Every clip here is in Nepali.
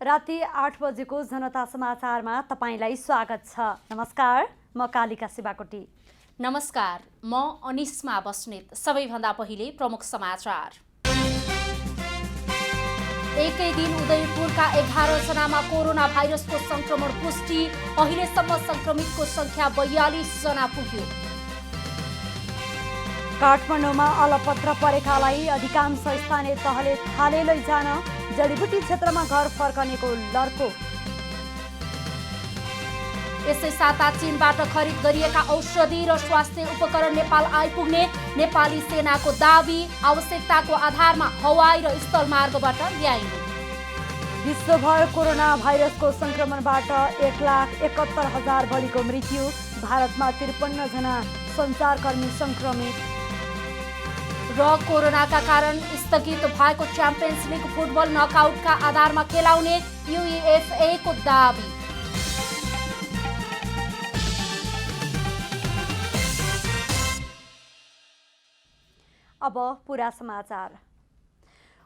राति 8 बजेको जनता समाचारमा तपाईलाई स्वागत छ। नमस्कार, म कालिका शिवाकोटी। नमस्कार, म अनिस्मा बस्नेत। सबैभन्दा पहिले प्रमुख समाचार। एकै दिन उदयपुरका 11 जनामा कोरोना भाइरसको संक्रमण पुष्टि। अहिलेसम्म संक्रमितको संख्या 42 जना पुग्यो। काठमाडौँमा अलपत्र परेकालाई अधिकांश स्थानीय तहले थाले लैजान, जडीबुटी क्षेत्रमा घर फर्कनेको लर्को। यसै साता चीनबाट खरिद गरिएका औषधि र स्वास्थ्य उपकरण नेपाल आइपुग्ने नेपाली सेनाको दाबी। आवश्यकताको आधारमा हवाई र स्थल मार्गबाट ल्याइने। विश्वभर कोरोना भाइरसको संक्रमणबाट 1,71,000 बढीको मृत्यु। भारतमा 53 जना सञ्चारकर्मी संक्रमित। र कोरोनाका कारण स्थगित भएको च्याम्पियन्स लिग फुटबल नकआउटका आधारमा खेलाउने UEFA को दाबी। अब पूरा समाचार।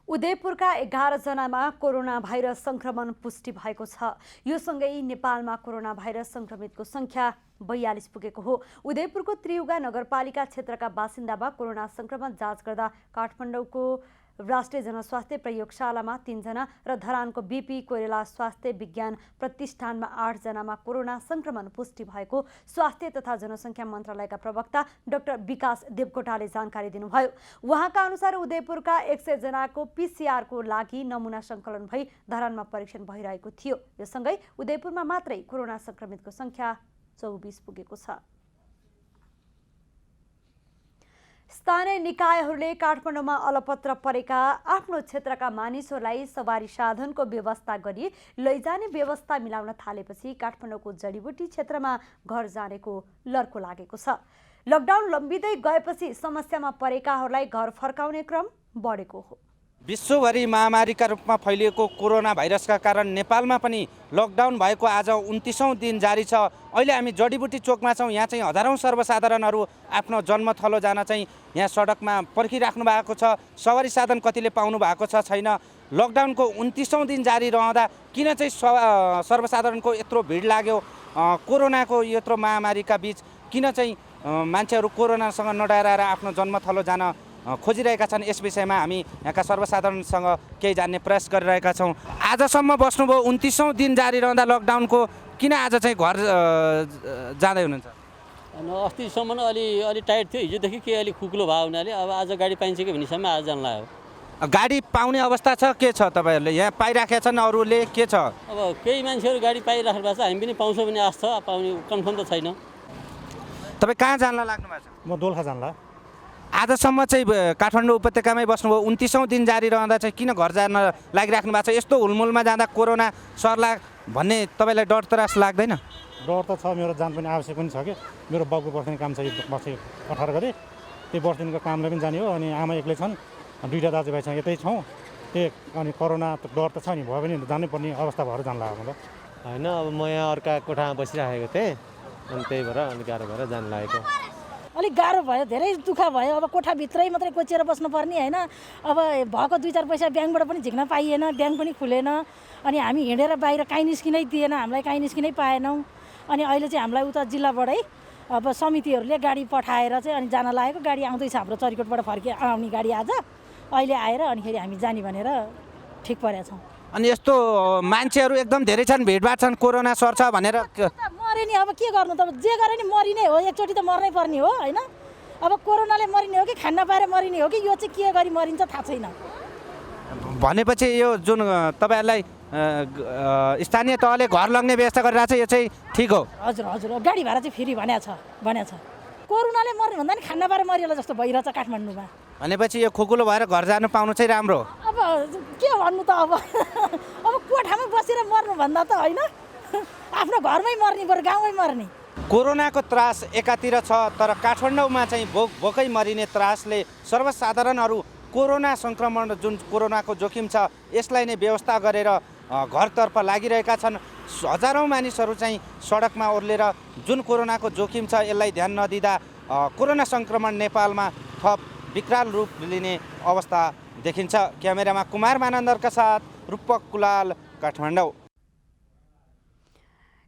उदयपुरका 11 जनामा कोरोना भाइरस संक्रमण पुष्टि भएको छ। यो सँगै नेपालमा कोरोना भाइरस संक्रमितको संख्या 42 पुगेको हो। उदयपुरको त्रियुगा नगरपालिका क्षेत्रका बासिन्दामा कोरोना संक्रमण जाँच गर्दा काठमाडौँको राष्ट्रिय जनस्वास्थ्य प्रयोगशालामा 3 जना र धरानको बीपी कोइराला स्वास्थ्य विज्ञान प्रतिष्ठानमा 8 जनामा कोरोना संक्रमण पुष्टि भएको स्वास्थ्य तथा जनसङ्ख्या मन्त्रालयका प्रवक्ता डाक्टर विकास देवकोटाले जानकारी दिनुभयो। उहाँका अनुसार उदयपुरका 100 जनाको PCR को लागि नमुना सङ्कलन भई धरानमा परीक्षण भइरहेको थियो। यो सँगै उदयपुरमा मात्रै कोरोना संक्रमितको संख्या 24 पुगेको छ। स्थानीय निकायहरूले काठमाडौँमा अलपत्र परेका आफ्नो क्षेत्रका मानिसहरूलाई सवारी साधनको व्यवस्था गरी लैजाने व्यवस्था मिलाउन थालेपछि काठमाडौँको जडीबुटी क्षेत्रमा घर जानेको लर्को लागेको छ। लकडाउन लम्बिँदै गएपछि समस्यामा परेकाहरूलाई घर फर्काउने क्रम बढेको हो। विश्वभरि महामारीका रूपमा फैलिएको कोरोना भाइरसका कारण नेपालमा पनि लकडाउन भएको आज 29औं दिन जारी छ। अहिले हामी जडीबुटी चोकमा छौँ। यहाँ चाहिँ हजारौँ सर्वसाधारणहरू आफ्नो जन्मथलो जान चाहिँ यहाँ सडकमा पर्खिराख्नु भएको छ। सवारी साधन कतिले पाउनु भएको छ छैन। लकडाउनको 29औं दिन जारी रहँदा किन चाहिँ सर्वसाधारणको यत्रो भिड लाग्यो? कोरोनाको यत्रो महामारीका बीच किन चाहिँ मान्छेहरू कोरोनासँग नडराएर आफ्नो जन्मथलो जान खोजिरहेका छन्? यस विषयमा हामी यहाँका सर्वसाधारणसँग केही जान्ने प्रयास गरिरहेका छौँ। आजसम्म बस्नुभयो, 29औं दिन जारी रहँदा लकडाउनको, किन आज चाहिँ घर जाँदै हुनुहुन्छ? अस्तिसम्म अलि टाइट थियो। हिजोदेखि के अलि खुक्लो भयो हुनाले अब आज गाडी पाइन्छ कि भन्नेसम्म आज जान लाग्यो। गाडी पाउने अवस्था छ के छ? तपाईँहरूले यहाँ पाइराखेका छन्, अरूले के छ? अब केही मान्छेहरू गाडी पाइराख्नु भएको छ, हामी पनि पाउँछौँ भन्ने आश छ। पाउने कन्फर्म त छैन। तपाईँ कहाँ जान लाग्नु भएको छ? म दोलखा जानला। आजसम्म चाहिँ काठमाडौँ उपत्यकामै बस्नुभयो, 29औं दिन जारी रहँदा चाहिँ किन घर जान लागिराख्नु भएको छ? यस्तो हुलमुलमा जाँदा कोरोना सर्ला भन्ने तपाईँलाई डर त्रास लाग्दैन? डर त छ, मेरो जान पनि आवश्यक पनि छ कि मेरो बाउको वर्षदिन काम छ। 18 गते त्यही वर्षदिनको कामले पनि जाने हो। अनि आमा एक्लै छन्, 2टा दाजुभाइसँग यतै छौँ। त्यही अनि कोरोना त डर त छ नि, भयो भने जानै पर्ने अवस्था भएर जान लाग्यो मलाई। होइन, अब म यहाँ अर्का कोठामा बसिराखेको थिएँ, अनि त्यही भएर अलिक गाह्रो भएर जान लागेको। अलिक गाह्रो भयो, धेरै दुःख भयो। अब कोठाभित्रै मात्रै कोचेर बस्नुपर्ने होइन। अब भएको 2-4 पैसा ब्याङ्कबाट पनि झिक्न पाइएन, ब्याङ्क पनि खुलेन। अनि हामी हिँडेर बाहिर काहीँ निस्किनै दिएन, हामीलाई काहीँ निस्किनै पाएनौँ। अनि अहिले चाहिँ हामीलाई उता जिल्लाबाटै अब समितिहरूले गाडी पठाएर चाहिँ अनि जान लागेको। गाडी आउँदैछ, हाम्रो चरिकोटबाट फर्के आउने गाडी आज अहिले आएर अनिखेरि हामी जाने भनेर ठिक परेका छौँ। अनि यस्तो मान्छेहरू एकदम धेरै छन्, भिडभाड छन्, कोरोना सर्छ भनेर मरे नि। अब के गर्नु त, जे गरे नि मरिनै हो। एकचोटि त मर्नै पर्ने हो होइन। अब कोरोनाले मरिने हो कि खान पाएर मरिने हो कि यो चाहिँ के गरी मरिन्छ थाहा छैन। भनेपछि यो जुन तपाईँहरूलाई स्थानीय तहले घर लग्ने व्यवस्था गरिरहेको छ, यो चाहिँ ठिक हो? हजुर हजुर, गाडी भाडा चाहिँ फ्री भनेको छ। कोरोनाले मर्ने भन्दा नि खान पाएर मरिएला जस्तो भइरहेछ काठमाडौँमा। भनेपछि यो खुकुलो भएर घर जानु पाउनु चाहिँ राम्रो। अब के भन्नु त, अब कोठामै बसेर मर्नु भन्दा त होइन, आफ्नो घरमै मर्ने बरु गाउँमै मर्ने। कोरोनाको त्रास एकातिर छ, तर काठमाडौँमा चाहिँ भोकै मरिने त्रासले सर्वसाधारणहरू कोरोना संक्रमण जुन कोरोनाको जोखिम छ यसलाई नै व्यवस्था गरेर घरतर्फ लागिरहेका छन्। हजारौं मानिसहरू चाहिँ सडकमा ओर्लेर जुन कोरोनाको जोखिम छ यसलाई ध्यान नदिँदा कोरोना संक्रमण नेपालमा थप विकराल रूप लिने अवस्था देखिन्छ। क्यामेरामा कुमार मानन्दरका साथ रूपक कुलाल, काठमाडौँ।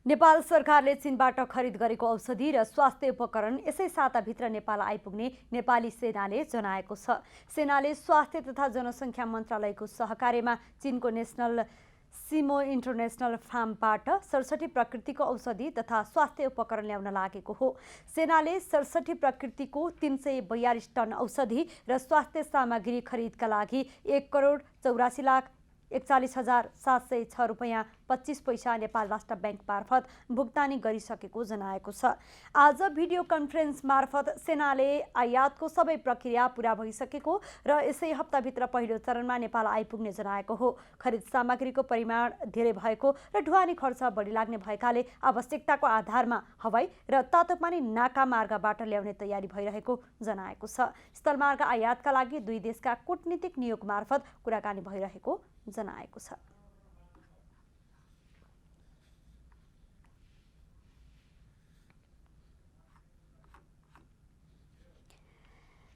नेपाल सरकारले चीनबाट खरिद गरेको औषधि र स्वास्थ्य उपकरण यसै साताभित्र नेपाल आइपुग्ने नेपाली सेनाले जनाएको छ। सेनाले स्वास्थ्य तथा जनसङ्ख्या मन्त्रालयको सहकार्यमा चीनको नेसनल सिमो इन्टरनेसनल फार्मबाट 67 प्रकृतिको औषधि तथा स्वास्थ्य उपकरण ल्याउन लागेको हो। सेनाले 67 प्रकृतिको 342 टन औषधि र स्वास्थ्य सामग्री खरिदका लागि 1,84,41,706 रुपैयाँ 25 पैसा नेपाल राष्ट्र ब्याङ्क मार्फत भुक्तानी गरिसकेको जनाएको छ। आज भिडियो कन्फरेन्स मार्फत सेनाले आयातको सबै प्रक्रिया पूरा भइसकेको र यसै हप्ताभित्र पहिलो चरणमा नेपाल आइपुग्ने जनाएको हो। खरिद सामग्रीको परिमाण धेरै भएको र ढुवानी खर्च बढी लाग्ने भएकाले आवश्यकताको आधारमा हवाई र तातोपानी नाका मार्गबाट ल्याउने तयारी भइरहेको जनाएको छ। स्थलमार्ग आयातका लागि दुई देशका कूटनीतिक नियोग मार्फत कुराकानी भइरहेको जनाएको छ।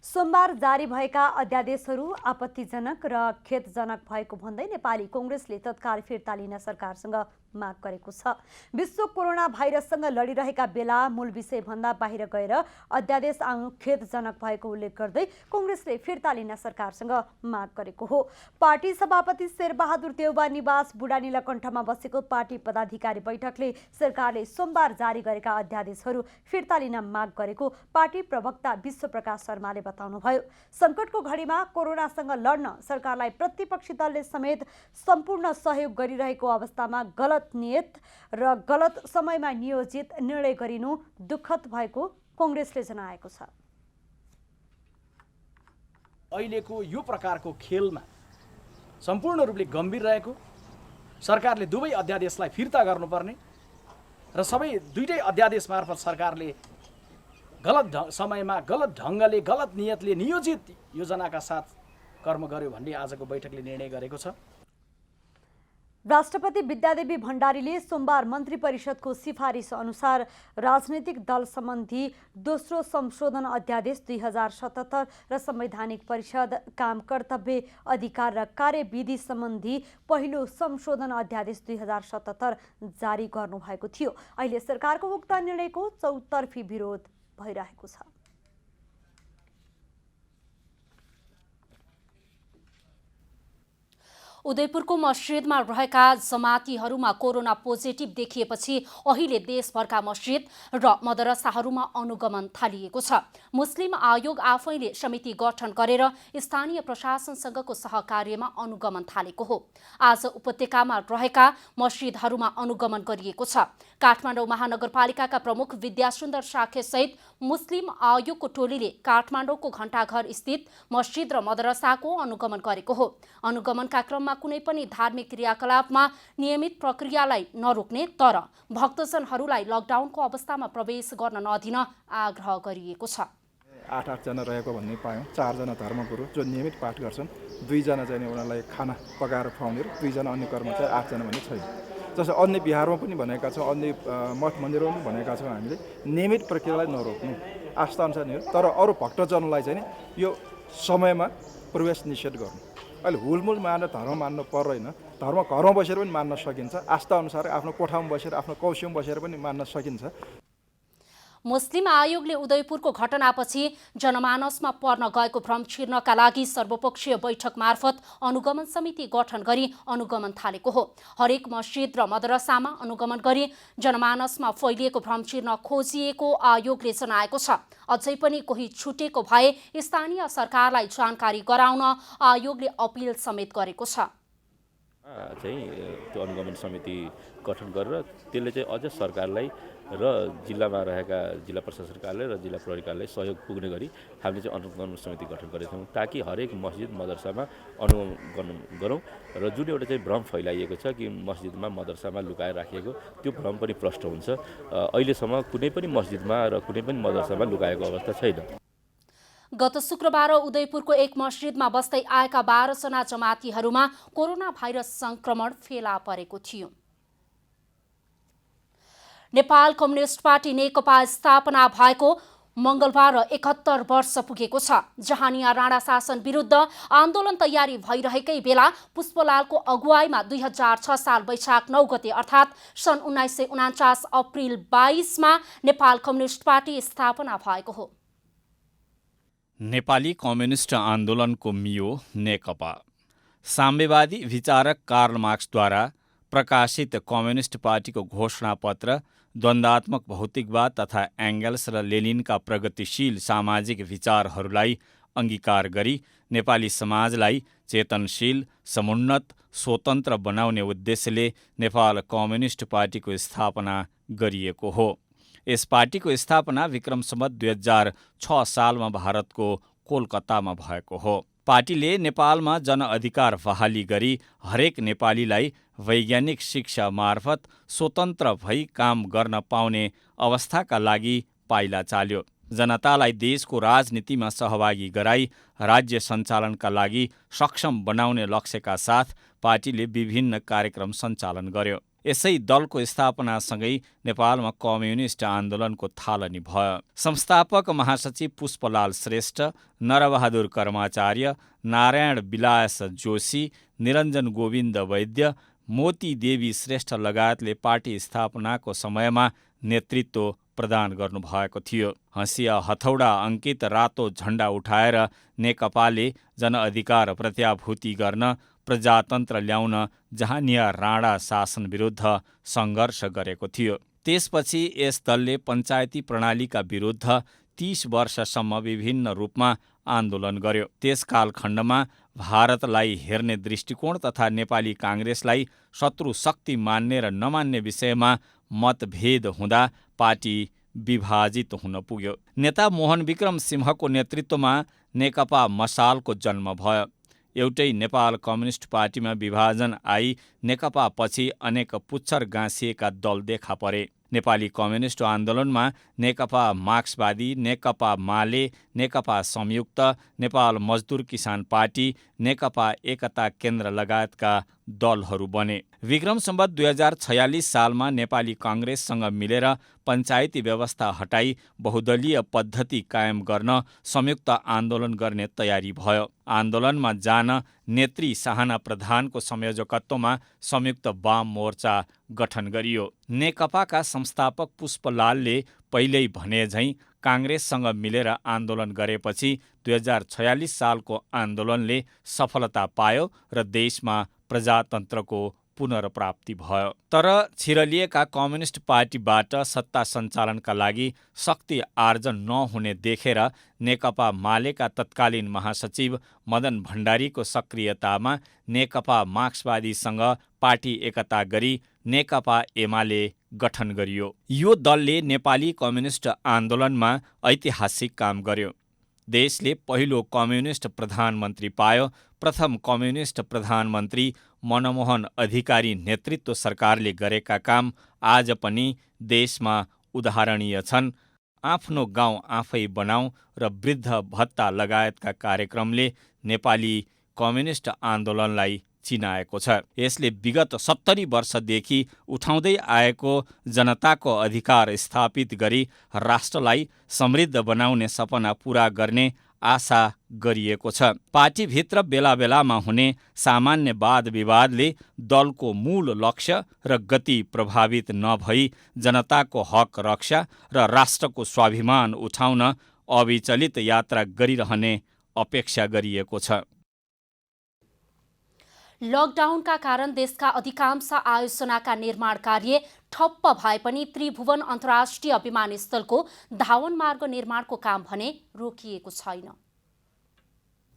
सोमबार जारी भएका अध्यादेशहरू आपत्तिजनक र खेदजनक भएको भन्दै नेपाली कांग्रेसले तत्काल फिर्ता लिन सरकारसँग माग गरेको छ। विश्व कोरोना भाइरससँग लडिरहेका बेला मूल विषय भन्दा बाहिर गएर अध्यादेश आउनु खेदजनक भएको उल्लेख गर्दै कांग्रेसले फिर्ता लिन सरकारसँग माग गरेको हो। पार्टी सभापति शेरबहादुर देउवा निवास बुढा नीलकण्ठमा बसेको पार्टी पदाधिकारी बैठकले सरकारले सोमबार जारी गरेका अध्यादेशहरू फिर्ता लिन माग गरेको पार्टी प्रवक्ता विश्वप्रकाश शर्माले बताउनुभयो। संकटको घडीमा कोरोनासँग लड्न सरकारलाई प्रतिपक्षी दलले समेत सम्पूर्ण सहयोग गरिरहेको अवस्थामा गलत नियत र गलत समयमा नियोजित निर्णय गरिनु दुःखद भएको कांग्रेसले जनाएको छ। अहिलेको यो प्रकारको खेलमा सम्पूर्ण रूपले गम्भीर रहेको सरकारले दुवै अध्यादेशलाई फिर्ता गर्नुपर्ने र सबै दुईटै अध्यादेश मार्फत सरकारले गलत समयमा गलत ढङ्गले गलत नियतले नियोजित योजनाका साथ कर्म गर्यो भन्ने आजको बैठकले निर्णय गरेको छ। राष्ट्रपति विद्यादेवी भण्डारीले सोमबार मन्त्री परिषदको सिफारिस अनुसार राजनैतिक दल सम्बन्धी दोस्रो संशोधन अध्यादेश 2077 र संवैधानिक परिषद काम कर्तव्य अधिकार र कार्यविधि सम्बन्धी पहिलो संशोधन अध्यादेश 2077 जारी गर्नुभएको थियो। अहिले सरकारको उक्त निर्णयको चौतर्फी विरोध भइरहेको छ। उदयपुरको मस्जिदमा रहेका जमातीहरूमा कोरोना पोजिटिभ देखिएपछि अहिले देशभरका मस्जिद र मदरसाहरूमा अनुगमन थालिएको छ। मुस्लिम आयोग आफैले समिति गठन गरेर स्थानीय प्रशासनसँगको सहकार्यमा अनुगमन थालेको हो। आज उपत्यकामा रहेका मस्जिदहरूमा अनुगमन गरिएको छ। काठमाडौँ महानगरपालिकाका प्रमुख विद्यासुन्दर साखेसहित मुस्लिम आयोगको टोलीले काठमाडौँको घण्टाघर स्थित मस्जिद र मदरसाको अनुगमन गरेको हो। अनुगमनका क्रममा कुनै पनि धार्मिक क्रियाकलापमा नियमित प्रक्रियालाई नरोक्ने तर भक्तजनहरूलाई लकडाउनको अवस्थामा प्रवेश गर्न नदिन आग्रह गरिएको छ। 8 जना रहेको भन्ने पायौँ। 4 जना धर्मगुरु जो नियमित पाठ गर्छन्, 2 जना चाहिँ उनीहरूलाई खाना पकाएर खुवाउने र 2 जना अन्य कर्मचारी, 8 जना भन्ने छैन। जस्तो अन्य बिहारमा पनि भनेका छौँ, अन्य मठ मन्दिरमा पनि भनेका छौँ हामीले नियमित प्रक्रियालाई नरोक्नु, आस्था अनुसार नि। तर अरू भक्तजनलाई चाहिँ यो समयमा प्रवेश निषेध गर्नु। अहिले हुलमुल मानेर धर्म मान्नु पर्दैन। धर्म घरमा बसेर पनि मान्न सकिन्छ। आस्था अनुसार आफ्नो कोठामा बसेर आफ्नो कौसीमा बसेर पनि मान्न सकिन्छ। मुस्लिम आयोगले उदयपुरको घटनापछि जनमानसमा पर्न गएको भ्रम छिर्नका लागि सर्वपक्षीय बैठक मार्फत अनुगमन समिति गठन गरी अनुगमन थालेको हो। हरेक मस्जिद र मदरसामा अनुगमन गरी जनमानसमा फैलिएको भ्रम छिर्न खोजिएको आयोगले जनाएको छ। अझै पनि कोही छुटेको भए स्थानीय सरकारलाई जानकारी गराउन आयोगले अपिल समेत गरेको छ। त्यो अनुगमन समिति गठन गरेर त्यसले चाहिँ अझ सरकारलाई र जिल्लामा रहेका जिल्ला प्रशासन कार्यालय र जिल्ला प्रहरी कार्यालय सहयोग पुग्ने गरी हामीले चाहिँ अनुगमन समिति गठन गरेका छौँ, ताकि हरेक मस्जिद मदरसामा अनुगमन गरौँ र जुन एउटा चाहिँ भ्रम फैलाइएको छ कि मस्जिदमा मदरसामा लुकाएर राखिएको, त्यो भ्रम पनि प्रष्ट हुन्छ। अहिलेसम्म कुनै पनि मस्जिदमा र कुनै पनि मदरसामा लुकाएको अवस्था छैन। गत शुक्रबार उदयपुरको एक मस्जिदमा बस्दै आएका 12 जना जमातीहरूमा कोरोना भाइरस संक्रमण फेला परेको थियो। नेपाल कम्युनिस्ट पार्टी नेकपा स्थापना भएको मङ्गलबार 71 वर्ष पुगेको छ। जहानिया राणा शासन विरुद्ध आन्दोलन तयारी भइरहेकै बेला पुष्पलालको अगुवाईमा 2006 साल वैशाख 9 गते अर्थात् सन् 1949 अप्रिल 22 मा नेपाल कम्युनिस्ट पार्टी स्थापना भएको हो। नेपाली कम्युनिस्ट आन्दोलनको मियो नेकपा। साम्यवादी विचारक कार्ल मार्क्सद्वारा प्रकाशित कम्युनिस्ट पार्टीको घोषणापत्र द्वन्द्वात्मक भौतिकवाद तथा एङ्गल्स र लेनिनका प्रगतिशील सामाजिक विचारहरूलाई अङ्गीकार गरी नेपाली समाजलाई चेतनशील, समुन्नत, स्वतन्त्र बनाउने उद्देश्यले नेपाल कम्युनिस्ट पार्टीको स्थापना गरिएको हो। यस पार्टीको स्थापना विक्रम सम्वत 2006 सालमा भारतको कोलकातामा भएको हो। पार्टीले नेपालमा जनअधिकार बहाली गरी हरेक नेपालीलाई वैज्ञानिक शिक्षा मार्फत स्वतन्त्र भई काम गर्न पाउने अवस्थाका लागि पाइला चाल्यो। जनतालाई देशको राजनीतिमा सहभागी गराई राज्य सञ्चालनका लागि सक्षम बनाउने लक्ष्यका साथ पार्टीले विभिन्न कार्यक्रम सञ्चालन गर्यो। यसै दलको स्थापनासँगै नेपालमा कम्युनिस्ट आन्दोलनको थालनी भयो। संस्थापक महासचिव पुष्पलाल श्रेष्ठ, नरबहादुर कर्माचार्य, नारायण विलास जोशी, निरञ्जन गोविन्द वैद्य, मोती देवी श्रेष्ठ लगायतले पार्टी स्थापनाको समयमा नेतृत्व प्रदान गर्नुभएको थियो। हँसिया हथौडा अङ्कित रातो झण्डा उठाएर नेकपाले जनअधिकार प्रत्याभूति गर्न, प्रजातन्त्र ल्याउन जहानिया राणा शासन विरुद्ध सङ्घर्ष गरेको थियो। त्यसपछि यस दलले पञ्चायती प्रणालीका विरुद्ध 30 वर्षसम्म विभिन्न रूपमा आन्दोलन गर्यो। त्यस कालखण्डमा भारतलाई हेर्ने दृष्टिकोण तथा नेपाली काङ्ग्रेसलाई शत्रु शक्ति मान्ने र नमान्ने विषयमा मतभेद हुँदा पार्टी विभाजित हुन पुग्यो। नेता मोहन विक्रम सिंहको नेतृत्वमा नेकपा मसालको जन्म भयो। एउटै नेपाल कम्युनिस्ट पार्टीमा विभाजन आई नेकपा पछि अनेक पुच्छर गाँसिएका दल देखा परे। नेपाली कम्युनिस्ट आन्दोलनमा नेकपा मार्क्सवादी, नेकपा माले, नेकपा संयुक्त, नेपाल मजदुर किसान पार्टी, नेकपा एकता केन्द्र लगायतका दलहरू बने। विक्रम सम्वत 2046 सालमा नेपाली काङ्ग्रेससँग मिलेर पञ्चायती व्यवस्था हटाई बहुदलीय पद्धति कायम गर्न संयुक्त आन्दोलन गर्ने तयारी भयो। आन्दोलनमा जान नेत्री साहना प्रधानको संयोजकत्वमा संयुक्त वाम मोर्चा गठन गरियो। नेकपाका संस्थापक पुष्पलालले पहिल्यै भने झैँ काङ्ग्रेससँग मिलेर आन्दोलन गरेपछि 2046 सालको आन्दोलनले सफलता पायो र देशमा प्रजातन्त्रको पुनर्प्राप्ति भयो। तर छिरलिएका कम्युनिस्ट पार्टीबाट सत्ता सञ्चालनका लागि शक्ति आर्जन नहुने देखेर नेकपा मालेका तत्कालीन महासचिव मदन भण्डारीको सक्रियतामा नेकपा मार्क्सवादीसँग पार्टी एकता गरी नेकपा एमाले गठन गरियो। यो दलले नेपाली कम्युनिस्ट आन्दोलनमा ऐतिहासिक काम गर्यो। देशले पहिलो कम्युनिस्ट प्रधानमन्त्री पायो। प्रथम कम्युनिस्ट प्रधानमन्त्री मनमोहन अधिकारी नेतृत्व सरकारले गरेका काम आज पनि देशमा उदाहरणीय छन्। आफ्नो गाउँ आफै बनाऊ र वृद्ध भत्ता लगायतका कार्यक्रमले नेपाली कम्युनिस्ट आन्दोलनलाई चिनाएको छ। यसले विगत 70 वर्षदेखि उठाउँदै आएको जनताको अधिकार स्थापित गरी राष्ट्रलाई समृद्ध बनाउने सपना पूरा गर्ने आशा गरिएको छ। पार्टीभित्र बेला बेलामा हुने सामान्य वाद विवादले दलको मूल लक्ष्य र गति प्रभावित नभई जनताको हक रक्षा र राष्ट्रको स्वाभिमान उठाउन अविचलित यात्रा गरिरहने अपेक्षा गरिएको छ। लकडाउनका कारण देशका अधिकांश आयोजनाका निर्माण कार्य ठप्प भए पनि त्रिभुवन अन्तर्राष्ट्रिय विमानस्थलको धावन मार्ग निर्माणको काम भने रोकिएको छैन।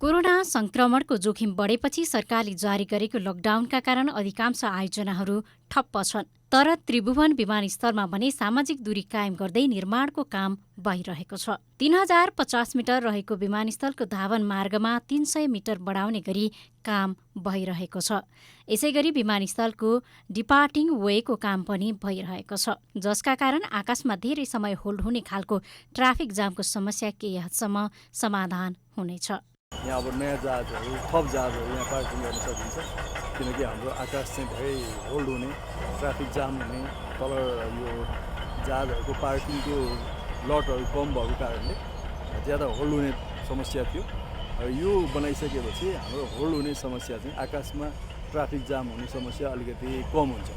कोरोना संक्रमणको जोखिम बढेपछि सरकारले जारी गरेको लकडाउनका कारण अधिकांश आयोजनाहरू ठप्प छन्। तर त्रिभुवन विमानस्थलमा भने सामाजिक दूरी कायम गर्दै निर्माणको काम भइरहेको छ। 3050 मिटर रहेको विमानस्थलको धावन मार्गमा 300 मिटर बढाउने गरी काम भइरहेको छ। यसैगरी विमानस्थलको डिपार्टिङ वेको काम पनि भइरहेको छ, जसका कारण आकाशमा धेरै समय होल्ड हुने खालको ट्राफिक जामको समस्या केही हदसम्म समाधान हुनेछ। यहाँ अब नयाँ जहाजहरू, थप जहाजहरू यहाँ पार्किङ गर्न सकिन्छ, किनकि हाम्रो आकाश चाहिँ धेरै होल्ड हुने, ट्राफिक जाम हुने, तल यो जहाजहरूको पार्किङको लटहरू कम भएको कारणले ज्यादा होल्ड हुने समस्या थियो। यो बनाइसकेपछि हाम्रो होल्ड हुने समस्या चाहिँ आकाशमा ट्राफिक जाम हुने समस्या अलिकति कम हुन्छ।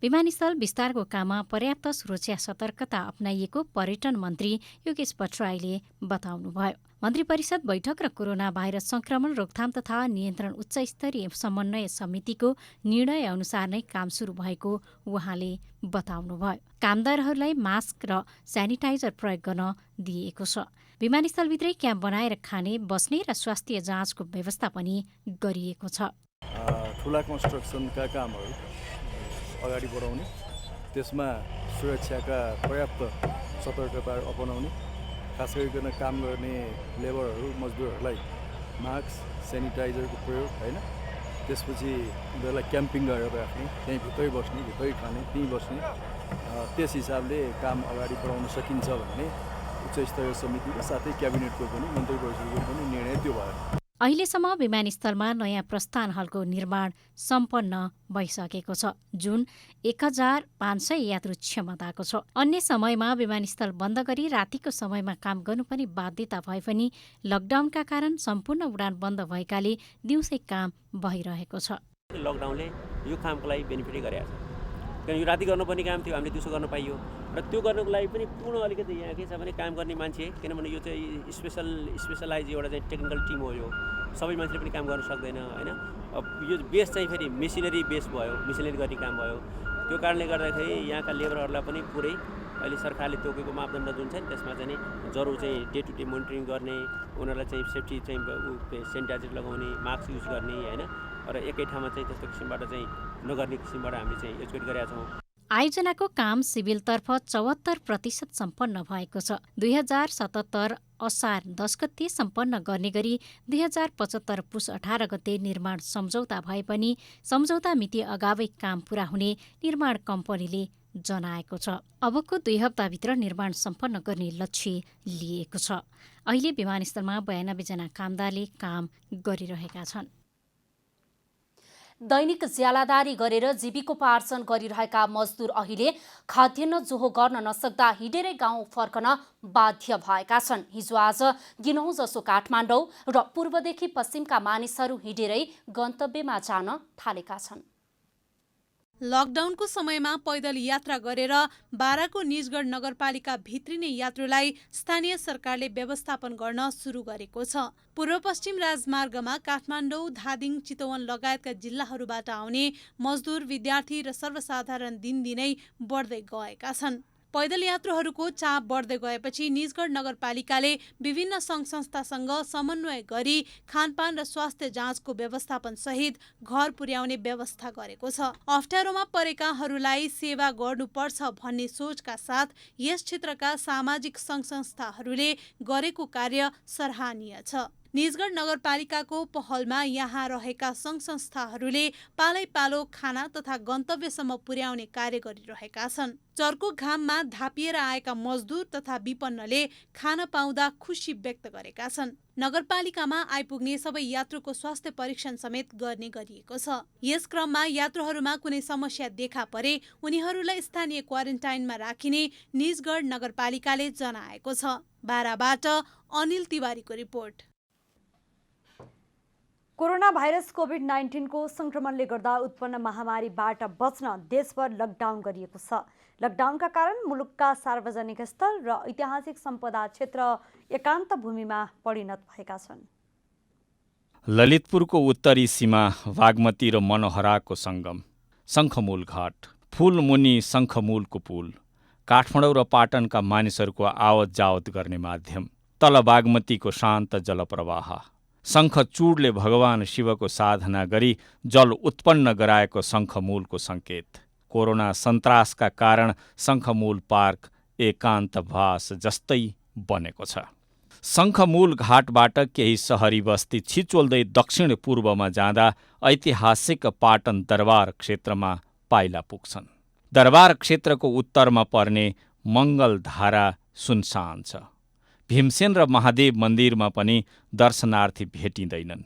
विमानस्थल विस्तारको काममा पर्याप्त सुरक्षा सतर्कता अपनाइएको पर्यटन मन्त्री योगेश भट्टराईले बताउनुभयो। मन्त्री परिषद बैठक र कोरोना भाइरस संक्रमण रोकथाम तथा नियन्त्रण उच्च स्तरीय समन्वय समितिको निर्णय अनुसार नै काम सुरु भएको उहाँले बताउनुभयो। कामदारहरूलाई मास्क र सेनिटाइजर प्रयोग गर्न दिइएको छ। विमानस्थलभित्रै क्याम्प बनाएर खाने, बस्ने र स्वास्थ्य जाँचको व्यवस्था पनि गरिएको छ। ठुला कन्स्ट्रक्सनका कामहरू अगाडि बढाउने, त्यसमा सुरक्षाका पर्याप्त सतर्कता अपनाउने, खास गरिकन काम गर्ने लेबरहरू मजदुरहरूलाई मास्क सेनिटाइजरको प्रयोग होइन, त्यसपछि उनीहरूलाई क्याम्पिङ गरेर राख्ने, त्यहीँ भित्रै बस्ने, भित्रै खाने, त्यहीँ बस्ने, त्यस हिसाबले काम अगाडि बढाउन सकिन्छ भन्ने उच्च स्तरीय समिति र साथै क्याबिनेटको पनि मन्त्री परिषदको पनि निर्णय त्यो भयो। अहिलेसम्म विमानस्थलमा नयाँ प्रस्थान हलको निर्माण सम्पन्न भइसकेको छ, जुन 1500 यात्रु क्षमताको छ। अन्य समयमा विमानस्थल बन्द गरी रातिको समयमा काम गर्नुपर्ने बाध्यता भए पनि लकडाउनका कारण सम्पूर्ण उडान बन्द भएकाले दिउँसै काम भइरहेको छ। लकडाउनले यो कामको लागि बेनिफिटै गरेको छ, किनकि यो राति गर्नुपर्ने काम थियो, हामीले दिउँसो गर्न पाइयो र त्यो गर्नको लागि पनि पूर्ण अलिकति यहाँ के छ भने काम गर्ने मान्छे, किनभने यो चाहिँ स्पेसलाइज एउटा चाहिँ टेक्निकल टिम हो, यो सबै मान्छेले पनि काम गर्न सक्दैन होइन। अब यो बेस चाहिँ फेरि मेसिनरी बेस भयो, मेसिनरी गर्ने काम भयो, त्यो कारणले गर्दाखेरि यहाँका लेबरहरूलाई पनि पुरै अहिले सरकारले तोकेको मापदण्ड जुन छ नि त्यसमा चाहिँ जरो चाहिँ डे टु डे मोनिटरिङ गर्ने, उनीहरूलाई चाहिँ सेफ्टी चाहिँ सेनिटाइजर लगाउने, मास्क युज गर्ने होइन, र एकै ठाउँमा चाहिँ त्यस्तो किसिमबाट चाहिँ नगर्ने किसिमबाट हामीले चाहिँ एजुकेट गरेका छौँ। आयोजनाको काम सिभिलतर्फ 74% सम्पन्न भएको छ। 2077 असार 10 गते सम्पन्न गर्ने गरी 2075 पुस 18 गते निर्माण सम्झौता भए पनि सम्झौता मिति अगावै काम पूरा हुने निर्माण कम्पनीले जनाएको छ। अबको 2 हप्ताभित्र निर्माण सम्पन्न गर्ने लक्ष्य लिएको छ। अहिले विमानस्थलमा 92 जना कामदारले काम गरिरहेका छन्। दैनिक ज्यालादारी गरेर जीविकोपार्जन गरिरहेका मजदुर अहिले खाद्यान्न जोहो गर्न नसक्दा हिँडेरै गाउँ फर्कन बाध्य भएका छन्। हिजो आज गिनौँ जसो काठमाडौँ र पूर्वदेखि पश्चिमका मानिसहरू हिँडेरै गन्तव्यमा जान थालेका छन्। लकडाउनको समयमा पैदल यात्रा गरेर बाराको निजगढ नगरपालिका भित्रिने यात्रुलाई स्थानीय सरकारले व्यवस्थापन गर्न सुरु गरेको छ। पूर्व पश्चिम राजमार्गमा काठमाडौँ, धादिङ, चितवन लगायतका जिल्लाहरूबाट आउने मजदुर, विद्यार्थी र सर्वसाधारण दिनदिनै बढ्दै गएका छन्। पैदल यात्रुहरूको चाप बढ्दै गएपछि निजगढ नगरपालिकाले विभिन्न सङ्घ संस्थासँग समन्वय गरी खानपान र स्वास्थ्य जाँचको व्यवस्थापन सहित घर पुर्याउने व्यवस्था गरेको छ। अप्ठ्यारोमा परेकाहरूलाई सेवा गर्नुपर्छ भन्ने सोचका साथ यस क्षेत्रका सामाजिक सङ्घ संस्थाहरूले गरेको कार्य सराहनीय छ। निजगढ नगरपालिकाको पहलमा यहाँ रहेका सङ्घ संस्थाहरूले पालै पालो खाना तथा गन्तव्यसम्म पुर्याउने कार्य गरिरहेका छन्। चर्को घाममा धापिएर आएका मजदुर तथा विपन्नले खान पाउँदा खुसी व्यक्त गरेका छन्। नगरपालिकामा आइपुग्ने सबै यात्रुको स्वास्थ्य परीक्षण समेत गर्ने गरिएको छ। यस क्रममा यात्रुहरूमा कुनै समस्या देखा परे उनीहरूलाई स्थानीय क्वारेन्टाइनमा राखिने निजगढ नगरपालिकाले जनाएको छ। बाराबाट अनिल तिवारीको रिपोर्ट। कोरोना भाइरस कोभिड-19 को संक्रमणले गर्दा उत्पन्न महामारीबाट बच्न देशभर लकडाउन गरिएको छ। लकडाउनका कारण मुलुकका सार्वजनिक स्थल र ऐतिहासिक सम्पदा क्षेत्र एकान्त भूमिमा परिणत भएका छन्। ललितपुरको उत्तरी सीमा बागमती र मनोहराको सङ्गम, शङ्खमूल घाट, फुलमुनि शङ्खमूलको पुल, काठमाडौँ र पाटनका मानिसहरूको आवत जावत गर्ने माध्यम, तल बागमतीको शान्त जलप्रवाह, शङ्खचूडले भगवान शिवको साधना गरी जल उत्पन्न गराएको शङ्खमूलको सङ्केत। कोरोना सन्तासका कारण शङ्खमूल पार्क एकान्तवास जस्तै बनेको छ। शङ्खमूल घाटबाट केही सहरी बस्ती छिचोल्दै दक्षिण पूर्वमा जाँदा ऐतिहासिक पाटन दरबार क्षेत्रमा पाइला पुग्छन्। दरबार क्षेत्रको उत्तरमा पर्ने मङ्गलधारा सुनसान छ। भीमसेन र महादेव मन्दिरमा पनि दर्शनार्थी भेटिँदैनन्।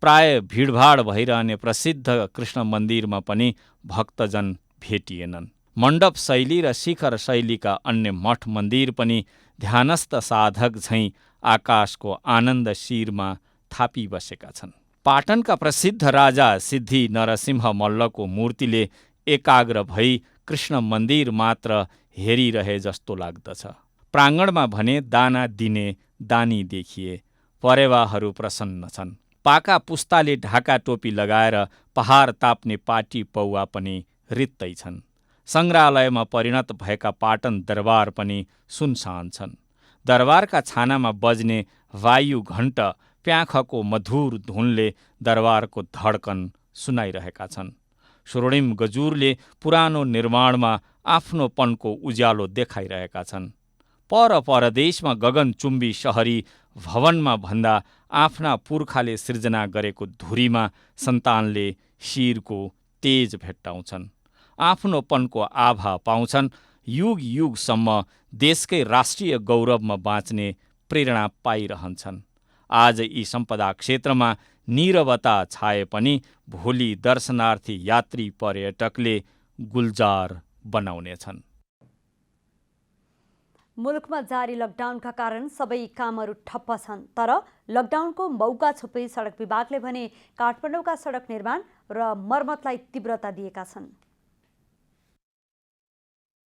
प्राय भिडभाड भइरहने प्रसिद्ध कृष्ण मन्दिरमा पनि भक्तजन भेटिएनन्। मण्डप शैली र शिखर शैलीका अन्य मठ मन्दिर पनि ध्यानस्थ साधक झैँ आकाशको आनन्द शिरमा थापिबसेका छन्। पाटनका प्रसिद्ध राजा सिद्धि नरसिंह मल्लको मूर्तिले एकाग्र भई कृष्ण मन्दिर मात्र हेरिरहे जस्तो लाग्दछ। प्राङ्गणमा भने दाना दिने दानी देखिए, परेवाहरू प्रसन्न छन्। पाका पुस्ताले ढाका टोपी लगाएर पहाड ताप्ने पाटी पौवा पनि रित्तै छन्। सङ्ग्रहालयमा परिणत भएका पाटन दरबार पनि सुनसान छन्। दरबारका छानामा बज्ने वायु घण्ट प्याखको मधुर धुनले दरबारको धड्कन सुनाइरहेका छन्। स्वर्णिम गजुरले पुरानो निर्माणमा आफ्नोपनको उज्यालो देखाइरहेका छन्। परदेशमा गगनचुम्बी शहरी भवनमा भन्दा आफ्ना पुर्खाले सिर्जना गरेको धुरीमा सन्तानले शिरको तेज भेट्टाउँछन्, आफ्नोपनको आभा पाउँछन्, युग युगसम्म देशकै राष्ट्रिय गौरवमा बाँच्ने प्रेरणा पाइरहन्छन्। आज यी सम्पदा क्षेत्रमा नीरवता छाए पनि भोलि दर्शनार्थी यात्री पर्यटकले गुल्जार बनाउनेछन्। मुलुकमा जारी लकडाउनका कारण सबै कामहरू ठप्प छन्, तर लकडाउनको मौका छुपै सडक विभागले भने काठमाडौँका सडक निर्माण र मर्मतलाई तीव्रता दिएका छन्।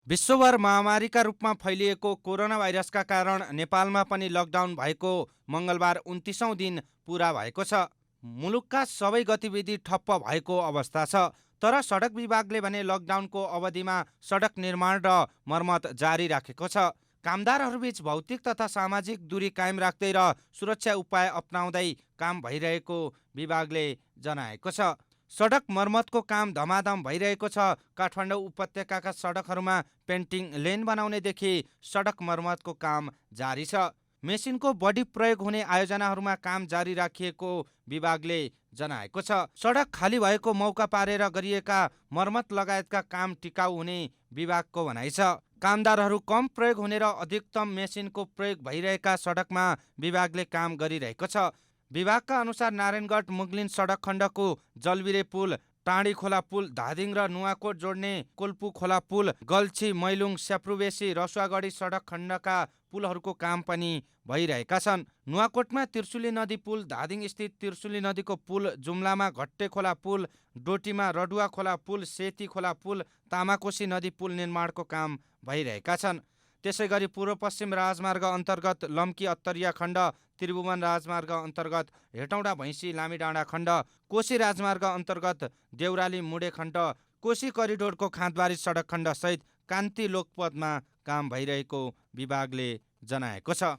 विश्वभर महामारीका रूपमा फैलिएको कोरोना भाइरसका कारण नेपालमा पनि लकडाउन भएको मङ्गलबार 29औं दिन पुरा भएको छ। मुलुकका सबै गतिविधि ठप्प भएको अवस्था छ, तर सडक विभागले भने लकडाउनको अवधिमा सडक निर्माण र मर्मत जारी राखेको छ। कामदारहरूबीच भौतिक तथा सामाजिक दूरी कायम राख्दै र सुरक्षा उपाय अपनाउँदै काम भइरहेको विभागले जनाएको छ। सडक मर्मतको काम धमाधम भइरहेको छ। काठमाडौँ उपत्यकाका सडकहरूमा पेन्टिङ लेन बनाउनेदेखि सडक मर्मतको काम जारी छ। मेसिनको बढी प्रयोग हुने आयोजनाहरूमा काम जारी राखिएको विभागले जनाएको छ। सडक खाली भएको मौका पारेर गरिएका मर्मत लगायतका काम टिकाउ हुने विभागको भनाइ छ। कामदारहरू कम प्रयोग हुने र अधिकतम मेसिनको प्रयोग भइरहेका सडकमा विभागले काम गरिरहेको छ। विभागका अनुसार नारायणगढ मुगलिन सडक खण्डको जलबिरे पुल, टाँडी खोला पुल, धादिङ र नुवाकोट जोड्ने कोल्पु खोला पुल, गल्छी मैलुङ स्याप्रुबेसी रसुवागढी सडक खण्डका पुलहरूको काम पनि भइरहेका छन्। नुवाकोटमा त्रिशुली नदी पुल, धादिङ स्थित त्रिशुली नदीको पुल, जुम्लामा घट्टे खोला पुल, डोटीमा रडुवा खोला पुल, सेती खोला पुल, तामाकोशी नदी पुल निर्माणको काम भइरहेका छन्। त्यसै गरी पूर्व पश्चिम राजमार्ग अन्तर्गत लम्की अत्तरिया खण्ड, त्रिभुवन राजमार्ग अन्तर्गत हेटौँडा भैँसी लामीडाँडा खण्ड, कोशी राजमार्ग अन्तर्गत देउराली मुडे खण्ड, कोशी करिडोरको खाँदबारी सडक खण्ड सहित कान्ति लोकपथमा काम भइरहेको विभागले जनाएको छ।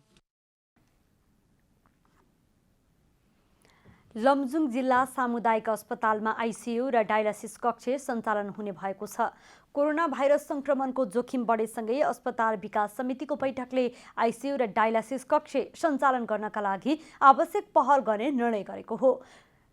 लमजुङ जिल्ला सामुदायिक अस्पतालमा आइसियु र डायलासिस कक्ष सञ्चालन हुने भएको छ। कोरोना भाइरस संक्रमणको जोखिम बढेसँगै अस्पताल विकास समितिको बैठकले आइसियु र डायलासिस कक्ष सञ्चालन गर्नका लागि आवश्यक पहल गर्ने निर्णय गरेको हो।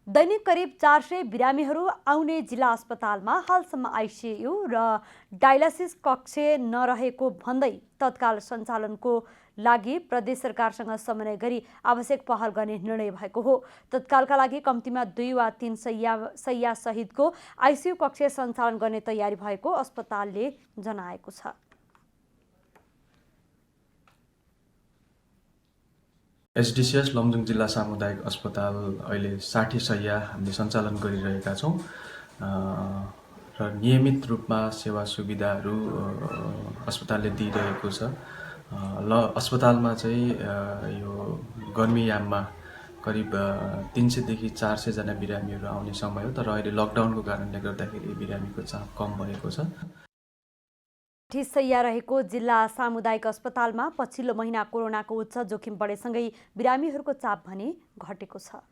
दैनिक करिब 400 बिरामीहरू आउने जिल्ला अस्पतालमा हालसम्म आइसियु र डायलासिस कक्ष नरहेको भन्दै तत्काल सञ्चालनको लागि प्रदेश सरकारसँग समन्वय गरी आवश्यक पहल गर्ने निर्णय भएको हो। तत्कालका लागि कम्तीमा 2 वा 3 शैय्या सहितको आइसियु कक्ष सञ्चालन गर्ने तयारी भएको अस्पतालले जनाएको छ। एसडिसिएस लमजुङ जिल्ला सामुदायिक अस्पताल अहिले 60 शैय्या हामीले सञ्चालन गरिरहेका छौँ र नियमित रूपमा सेवा सुविधाहरू अस्पतालले दिइरहेको छ। अस्पतालमा चाहिँ यो गर्मीयाममा करिब 300 देखि 400 जना बिरामीहरू आउने समय हो, तर अहिले लकडाउनको कारणले गर्दाखेरि बिरामीको चाप कम भएको छ। 30 शैय्या रहेको जिल्ला सामुदायिक अस्पतालमा पछिल्लो महिना कोरोनाको उच्च जोखिम बढेसँगै बिरामीहरूको चाप भने घटेको छ।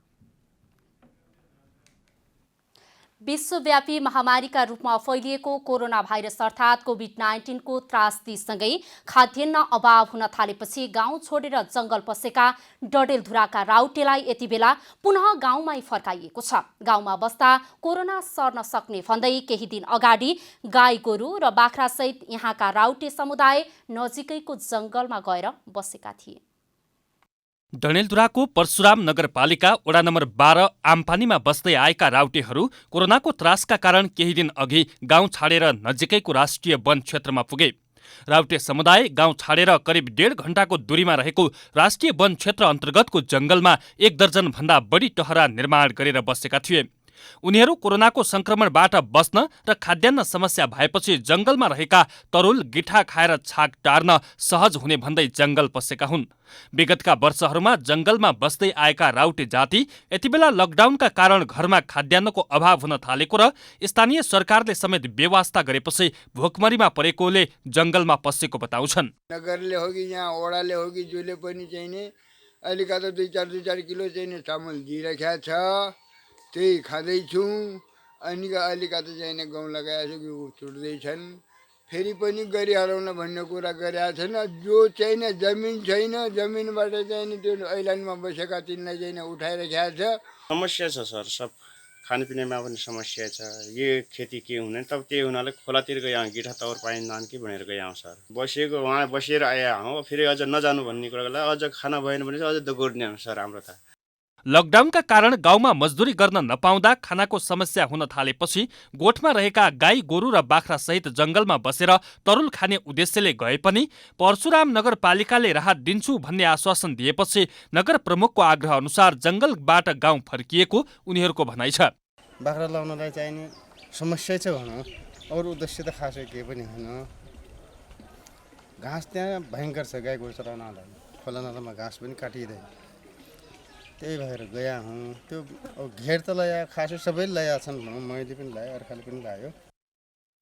विश्वव्यापी महामारीका रूपमा फैलिएको कोरोना भाइरस अर्थात् कोभिड-19 को त्रासदीसँगै खाद्यान्न अभाव हुन थालेपछि गाउँ छोडेर जंगल पसेका डडेलधुराका राउटेलाई यति बेला पुनः गाउँमै फर्काइएको छ। गाउँमा बस्दा कोरोना सर्न सक्ने भन्दै केही दिन अगाडि गाई गोरु र बाख्रासहित यहाँका राउटे समुदाय नजिकैको जंगलमा गएर बसेका थिए। डडेलधुराको परशुराम नगरपालिका वडा नम्बर 12 आम्फानीमा बस्दै आएका राउटेहरू कोरोनाको त्रासका कारण केही दिन अघि गाउँ छाडेर नजिकैको राष्ट्रिय वन क्षेत्रमा पुगे। राउटे समुदाय गाउँ छाडेर करिब 1.5 घण्टाको दूरीमा रहेको राष्ट्रिय वन क्षेत्र अन्तर्गतको जंगलमा 1 दर्जनभन्दा बढी टहरा निर्माण गरेर बसेका थिए। उनीहरू कोरोनाको संक्रमणबाट बस्न र खाद्यान्न समस्या भएपछि जंगलमा रहेका तरुल गिठा खाएर छाक टार्न सहज हुने भन्दै जंगल पसेका हुन्। विगतका वर्षहरूमा जंगलमा बस्दै आएका राउटे जाति यतिबेला लकडाउनका कारण घरमा खाद्यान्नको अभाव हुन थालेको र स्थानीय सरकारले समेत व्यवस्था गरेपछि भोकमरीमा परेकोले जंगलमा पसेको बताउँछन्। नगरले हो कि यहाँ ओडाले हो कि जसले पनि चाहिने अलिकति 2-4 किलो चाहिने चामल दिइराखेको छ, त्यही खाँदैछौँ। अनि अलिकति चाहिने गहुँ लगाएको छु, छुट्दैछन्। फेरि पनि गरिहालौँ भन्ने कुरा गरेका छैन। जो चाहिने जमिन छैन, जमिनबाट चाहिने त्यो ऐल्यान्डमा बसेका तिनलाई चाहिने उठाइराखेको छ। समस्या छ सर, सब खानपिनेमा पनि समस्या छ। यो खेती के हुने तब त्यही हुनाले खोलातिर गए गिठा तवर पाइँदैन कि भनेर गए सर। बसेको वहाँ बसेर आए हो, फेरि अझ नजानु भन्ने कुरालाई अझ खाना भएन भने अझ दगोर्ने सर हाम्रो त। लकडाउनका कारण गाउँमा मजदुरी गर्न नपाउँदा खानाको समस्या हुन थालेपछि गोठमा रहेका गाई गोरु र बाख्रा सहित जंगलमा बसेर तरुल खाने उद्देश्यले गए पनि परशुराम नगरपालिकाले राहत दिन्छु भन्ने आश्वासन दिएपछि नगर प्रमुखको आग्रह अनुसार जंगलबाट गाउँ फर्किएको उनीहरूको भनाइ छ। बाख्रा लाउनलाई चाहिने समस्या छ भनौँ, अरू उद्देश्य त खासै केही पनि होइन। घाँस त्यहाँ भयङ्कर छ, गाई गोरु चराउनलाई खोला नालामा घाँस पनि काटिँदैन, त्यही भएर गया हुँ। त्यो घेर त ल्याए, खासै सबैले ल्याएका छन् भनौँ, मैले पनि ल्याएँ, अर्काले पनि ल्यायो।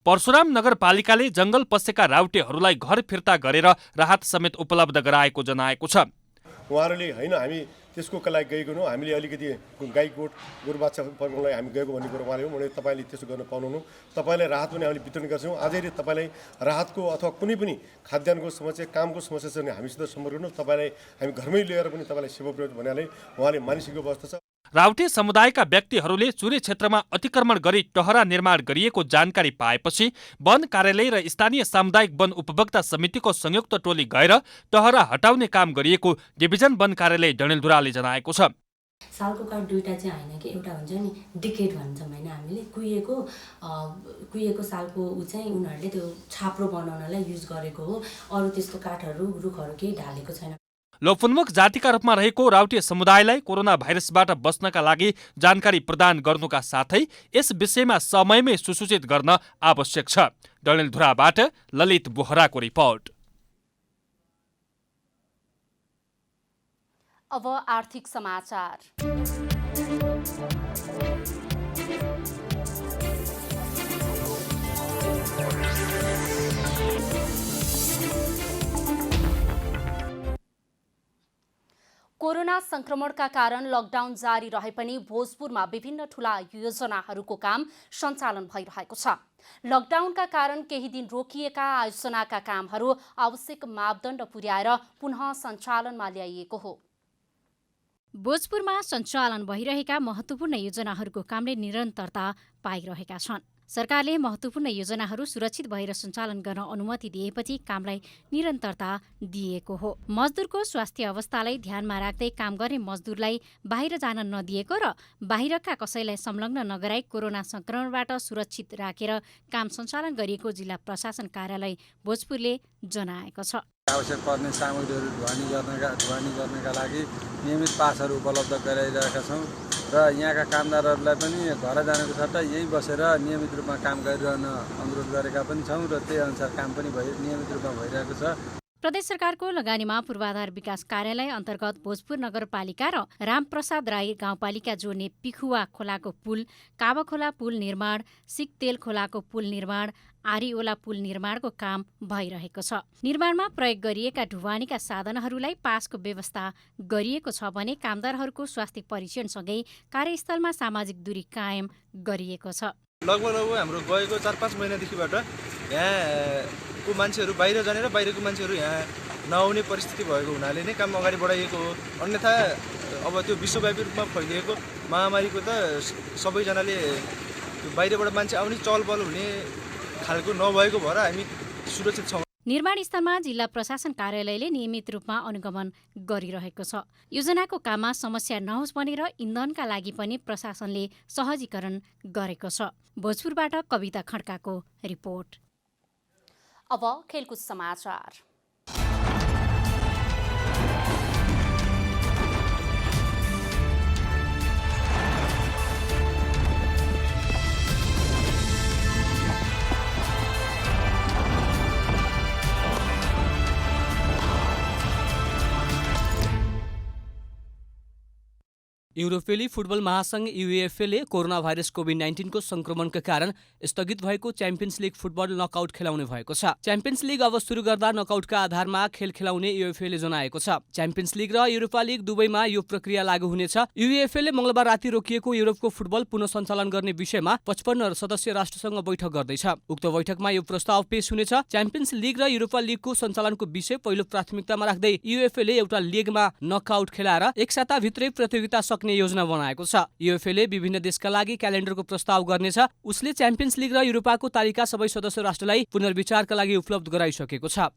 परशुराम नगरपालिकाले जंगल पसेका राउटेहरूलाई घर फिर्ता गरेर राहत समेत उपलब्ध गराएको जनाएको छ। उहाँहरूले होइन हामी त्यसको लागि गएको हो, हामीले अलिकति गाई गोरु बाछा पर्नलाई हामी गएको भन्ने कुरो उहाँले हो भने तपाईँले त्यसो गर्न पाउनुहुन्न। तपाईँलाई राहत पनि हामीले वितरण गर्छौँ। अझै तपाईँलाई राहतको अथवा कुनै पनि खाद्यान्नको समस्या, कामको समस्या छ भने हामीसित सम्पर्क गर्नु। तपाईँलाई हामी घरमै लिएर पनि तपाईँलाई सेवा पुर्याउँछ भन्नाले उहाँले मानिसकेको अवस्था छ। राउटे समुदायका व्यक्तिहरूले चुरे क्षेत्रमा अतिक्रमण गरी टहरा निर्माण गरिएको जानकारी पाएपछि वन कार्यालय र स्थानीय सामुदायिक वन उपभोक्ता समितिको संयुक्त टोली गएर टहरा हटाउने काम गरिएको डिभिजन वन कार्यालय डडेलधुराले जनाएको छ। सालको काठ दुईटा चाहिँ होइन कि एउटा हुन्छ नि डिकेड भन्छौँ होइन हामीले, कुहिएको सालको ऊ चाहिँ उनीहरूले त्यो छाप्रो बनाउनलाई युज गरेको हो। अरू त्यस्तो काठहरू रुखहरू केही ढालेको छैन। लोपोन्मुख जातिका रूपमा रहेको राउटे समुदायलाई कोरोना भाइरसबाट बच्नका लागि जानकारी प्रदान गर्नुका साथै यस विषयमा समयमै सुसूचित गर्न आवश्यक छ। डडेलधुराबाट ललित बोहराको रिपोर्ट। अब आर्थिक समाचार। कोरोना संक्रमणका कारण लकडाउन जारी रहे पनि भोजपुरमा विभिन्न ठूला योजनाहरूको काम सञ्चालन भइरहेको छ। लकडाउनका कारण केही दिन रोकिएका आयोजनाका कामहरू आवश्यक मापदण्ड पुर्याएर पुनः सञ्चालनमा ल्याइएको हो। भोजपुरमा सञ्चालन भइरहेका महत्त्वपूर्ण योजनाहरूको कामले निरन्तरता पाइरहेका छन्। सरकारले महत्त्वपूर्ण योजनाहरू सुरक्षित भएर सञ्चालन गर्न अनुमति दिएपछि कामलाई निरन्तरता दिएको हो। मजदुरको स्वास्थ्य अवस्थालाई ध्यानमा राख्दै काम गर्ने मजदुरलाई बाहिर जान नदिएको र बाहिरका कसैलाई संलग्न नगराई कोरोना संक्रमणबाट सुरक्षित राखेर काम सञ्चालन गरिएको जिल्ला प्रशासन कार्यालय भोजपुरले जनाएको छ। आवश्यक पर्ने सामग्रीहरू ढुवानी गर्नका लागि नियमित पासहरू उपलब्ध गराइरहेका छौँ र यहाँका कामदारहरूलाई पनि घर जानको सट्टा यही बसेर नियमित रूपमा काम गरिरहन अनुरोध गरेका पनि छौँ र त्यही अनुसार काम पनि नियमित रूपमा भइरहेको छ। प्रदेश सरकारको लगानीमा पूर्वाधार विकास कार्यालय अन्तर्गत भोजपुर नगरपालिका र रामप्रसाद राई गाउँपालिका जोड्ने पिखुवा खोलाको पुल, काबखोला पुल निर्माण, सिकतेल खोलाको पुल निर्माण, आरीओला पुल निर्माणको काम भइरहेको छ। निर्माणमा प्रयोग गरिएका ढुवानीका साधनहरूलाई पासको व्यवस्था गरिएको छ भने कामदारहरूको स्वास्थ्य परीक्षणसँगै कार्यस्थलमा सामाजिक दूरी कायम गरिएको छ। लगभग हाम्रो गएको 4-5 महिनादेखिबाट यहाँको मान्छेहरू बाहिर जाने र बाहिरको मान्छेहरू यहाँ नआउने परिस्थिति भएको हुनाले नै काम अगाडि बढाइएको हो। अन्यथा अब त्यो विश्वव्यापी रूपमा फैलिएको महामारीको त सबैजनाले बाहिरबाट मान्छे आउने चलपल हुने खालको नभएको भएर हामी सुरक्षित छौँ। निर्माण स्थलमा जिल्ला प्रशासन कार्यालयले नियमित रूपमा अनुगमन गरिरहेको छ। योजनाको काममा समस्या नहोस् भनेर इन्धनका लागि पनि प्रशासनले सहजीकरण गरेको छ। भोजपुरबाट कविता खड्काको रिपोर्ट। अब खेलकुद समाचार। युरोपेली फुटबल महासङ्घ युएफएले कोरोना भाइरस कोभिड-19 को संक्रमणका कारण स्थगित भएको च्याम्पियन्स लिग फुटबल नकआउट खेलाउने भएको छ। च्याम्पियन्स लिग अब सुरु गर्दा नकआउटका आधारमा खेल खेलाउने युएफएले जनाएको छ। च्याम्पियन्स लिग र युरोपा लिग दुवैमा यो प्रक्रिया लागू हुनेछ। युएफएले मंगलबार राति रोकिएको युरोपको फुटबल पुनः सञ्चालन गर्ने विषयमा 55 सदस्य राष्ट्रसँग बैठक गर्दैछ। उक्त बैठकमा यो प्रस्ताव पेश हुनेछ। च्याम्पियन्स लिग र युरोपा लिगको सञ्चालनको विषय पहिलो प्राथमिकतामा राख्दै युएफएले एउटा लिगमा नकआउट खेलाएर एक साताभित्रै प्रतियोगिता सक्ने योजना बनाएको छ। युएफएले विभिन्न देशका लागि क्यालेन्डरको प्रस्ताव गर्नेछ। उसले च्याम्पियन्स लिग र युरोपाको तालिका सबै सदस्य राष्ट्रलाई पुनर्विचारका लागि उपलब्ध गराइसकेको छ।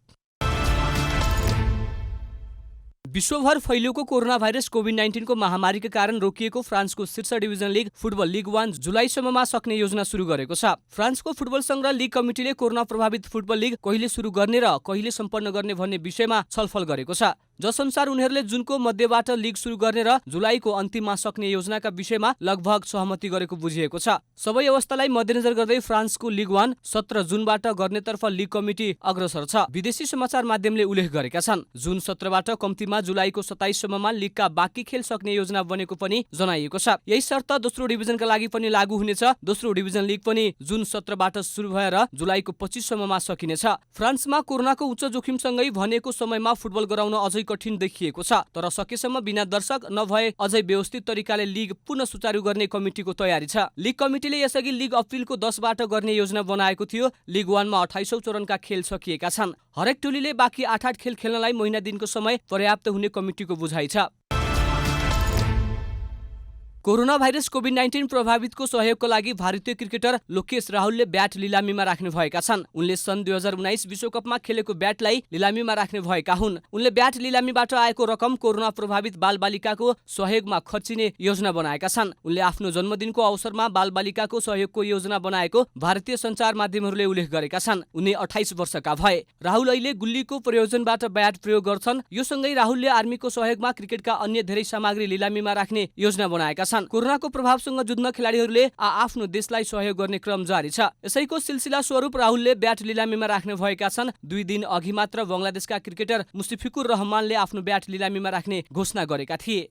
विश्वभर फैलिएको कोरोना भाइरस कोभिड-19 को महामारीका कारण रोकिएको फ्रान्सको शीर्ष डिभिजन लिग फुटबल लिग 1 जुलाईसम्ममा सक्ने योजना सुरु गरेको छ। फ्रान्सको फुटबल संघ र लिग कमिटीले कोरोना प्रभावित फुटबल लिग कहिले सुरु गर्ने र कहिले सम्पन्न गर्ने भन्ने विषयमा छलफल गरेको छ। जसअनुसार उनीहरूले जुनको मध्यबाट लिग सुरु गर्ने र जुलाईको अन्तिममा सक्ने योजनाका विषयमा लगभग सहमति गरेको बुझिएको छ। सबै अवस्थालाई मध्यनजर गर्दै फ्रान्सको लिग 1 17 जुनबाट गर्नेतर्फ लिग कमिटी अग्रसर छ। विदेशी समाचार माध्यमले उल्लेख गरेका छन्। जुन 17बाट कम्तीमा जुलाईको 27 सम्ममा लिगका बाँकी खेल सक्ने योजना बनेको पनि जनाइएको छ। यही शर्त दोस्रो डिभिजनका लागि पनि लागू हुनेछ। दोस्रो डिभिजन लिग पनि जुन 17बाट सुरु भएर जुलाईको 25 सम्ममा सकिनेछ। फ्रान्समा कोरोनाको उच्च जोखिमसँगै भनेको समयमा फुटबल गराउन अझै कठिन देखिएको छ। तर सकेसम्म बिना दर्शक नभए अझै व्यवस्थित तरिकाले लिग पुनः सुचारू गर्ने कमिटीको तयारी छ। लिग कमिटीले यसअघि लिग अप्रिलको 10बाट गर्ने योजना बनाएको थियो। लिग 1 मा 28औं चरणका खेल सकिएका छन्। हरेक टोलीले बाँकी 8 खेल खेल्नलाई महिना दिनको समय पर्याप्त हुने कमिटीको बुझाइ छ। कोरोना भाइरस कोभिड-19 प्रभावितको सहयोगको लागि भारतीय क्रिकेटर लोकेश राहुलले ब्याट लिलामीमा राख्ने भएका छन्। उनले सन् 2019 विश्वकपमा खेलेको ब्याटलाई लिलामीमा राख्ने भएका हुन्। उनले ब्याट लिलामीबाट आएको रकम कोरोना प्रभावित बालबालिकाको सहयोगमा खर्चिने योजना बनाएका छन्। उनले आफ्नो जन्मदिनको अवसरमा बालबालिकाको सहयोगको योजना बनाएको भारतीय सञ्चार माध्यमहरूले उल्लेख गरेका छन्। उनी 28 वर्षका भए। राहुल अहिले गुल्लीको प्रयोजनबाट ब्याट प्रयोग गर्छन्। यो सँगै राहुलले आर्मीको सहयोगमा क्रिकेटका अन्य धेरै सामग्री लिलामीमा राख्ने योजना बनाएका छन्। कोरोनाको प्रभावसँग जुझ्न खेलाडीहरूले आफ्नो देशलाई सहयोग गर्ने क्रम जारी छ। यसैको सिलसिला स्वरूप राहुलले ब्याट लिलामीमा राख्ने भएका छन्। 2 दिन अघि मात्र बङ्गलादेशका क्रिकेटर मुस्ताफिजुर रहमानले आफ्नो ब्याट लिलामीमा राख्ने घोषणा गरेका थिए।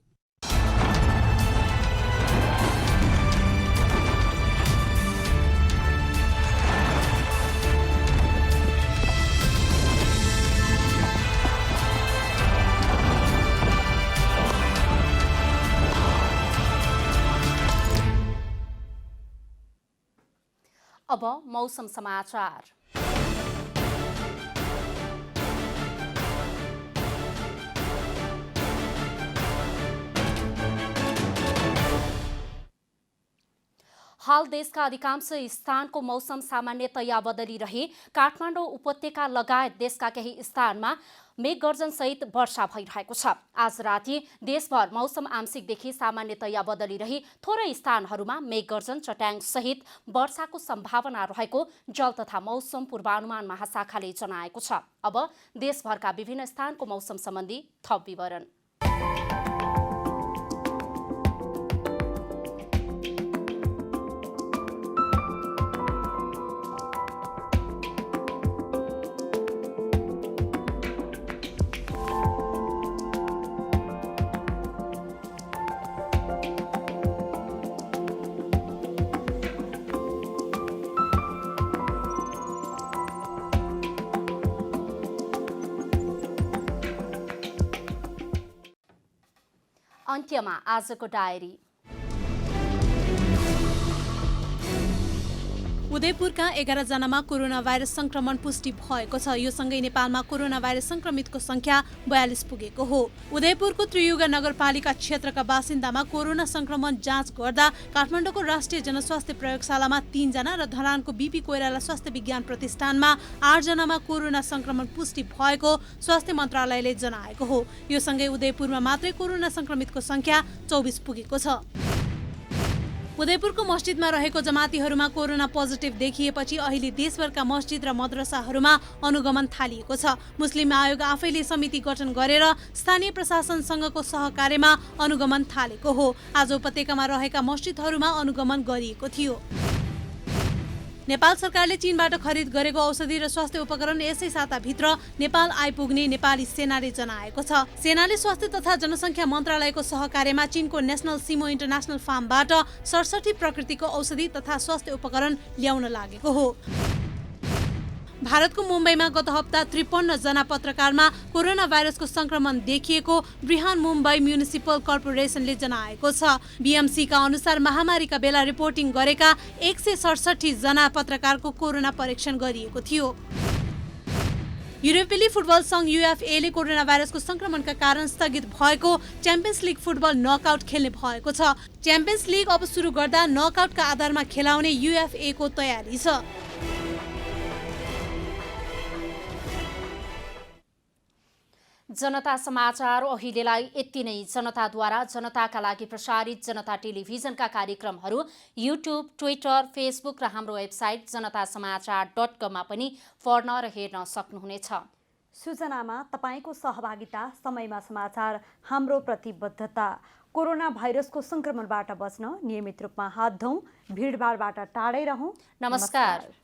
अब मौसम समाचार। हाल देशका अधिकांश स्थानको मौसम सामान्यतया बदलिरहे काठमाडौँ उपत्यका लगायत देशका केही स्थानमा मेघगर्जन सहित वर्षा भइरहेको छ। आज राति देशभर मौसम आंशिकदेखि सामान्यतया बदलिरही थोरै स्थानहरूमा मेघगर्जन चट्याङ सहित वर्षाको सम्भावना रहेको जल तथा मौसम पूर्वानुमान महाशाखाले जनाएको छ। अब देशभरका विभिन्न स्थानको मौसम सम्बन्धी थप विवरण। अन्त्यमा आजको डायरी। उदयपुरका 11 जनामा कोरोना भाइरस संक्रमण पुष्टि भएको छ। यो सँगै नेपालमा कोरोना भाइरस संक्रमितको संख्या 42 पुगेको हो। उदयपुरको त्रियुगा नगरपालिका क्षेत्रका बासिन्दामा कोरोना संक्रमण जाँच गर्दा काठमाडौँको राष्ट्रिय जनस्वास्थ्य प्रयोगशालामा 3 जना र धरानको बीपी कोइराला स्वास्थ्य विज्ञान प्रतिष्ठानमा 8 जनामा कोरोना संक्रमण पुष्टि भएको स्वास्थ्य मन्त्रालयले जनाएको हो। यो सँगै उदयपुरमा मात्रै कोरोना संक्रमितको संख्या 24 पुगेको छ। उदयपुरको मस्जिदमा रहेको जमातीहरूमा कोरोना पोजिटिभ देखिएपछि अहिले देशभरका मस्जिद र मद्रसाहरूमा अनुगमन थालिएको छ। मुस्लिम आयोग आफैले समिति गठन गरेर स्थानीय प्रशासनसँगको सहकार्यमा अनुगमन थालेको हो। आज उपत्यकामा रहेका मस्जिदहरूमा अनुगमन गरिएको थियो। नेपाल सरकारले चीनबाट खरिद गरेको औषधि र स्वास्थ्य उपकरण यसै साताभित्र नेपाल आइपुग्ने नेपाली सेनाले जनाएको छ। सेनाले स्वास्थ्य तथा जनसङ्ख्या मन्त्रालयको सहकार्यमा चीनको नेसनल सिमो इन्टरनेसनल फार्मबाट 67 प्रकृतिको औषधि तथा स्वास्थ्य उपकरण ल्याउन लागेको हो। भारतको मुम्बईमा गत हप्ता 53 जना पत्रकारमा कोरोना भाइरसको संक्रमण देखिएको बृहन मुम्बई म्युनिसिपल कर्पोरेसनले जनाएको छ। बीएमसीका अनुसार महामारीका बेला रिपोर्टिङ गरेका 167 जना पत्रकारको कोरोना परीक्षण गरिएको थियो। युरोपेली फुटबल सङ्घ युएफएले कोरोना भाइरसको संक्रमणका कारण स्थगित भएको च्याम्पियन्स लिग फुटबल नकआउट खेल्ने भएको छ। च्याम्पियन्स लिग अब सुरु गर्दा नकआउटका आधारमा खेलाउने युएफएको तयारी छ। जनता समाचार अहिलेलाई यति नै। जनताद्वारा जनताका लागि प्रसारित जनता टेलिभिजनका कार्यक्रमहरू युट्युब, ट्विटर, फेसबुक र हाम्रो वेबसाइट जनतासमाचार.com मा पनि पढ्न र हेर्न सक्नुहुनेछ। सूचनामा तपाईँको सहभागिता, समयमा समाचार हाम्रो प्रतिबद्धता। कोरोना भाइरसको संक्रमणबाट बच्न नियमित रूपमा हात धौँ, भिडभाडबाट टाढै रहौँ। नमस्कार।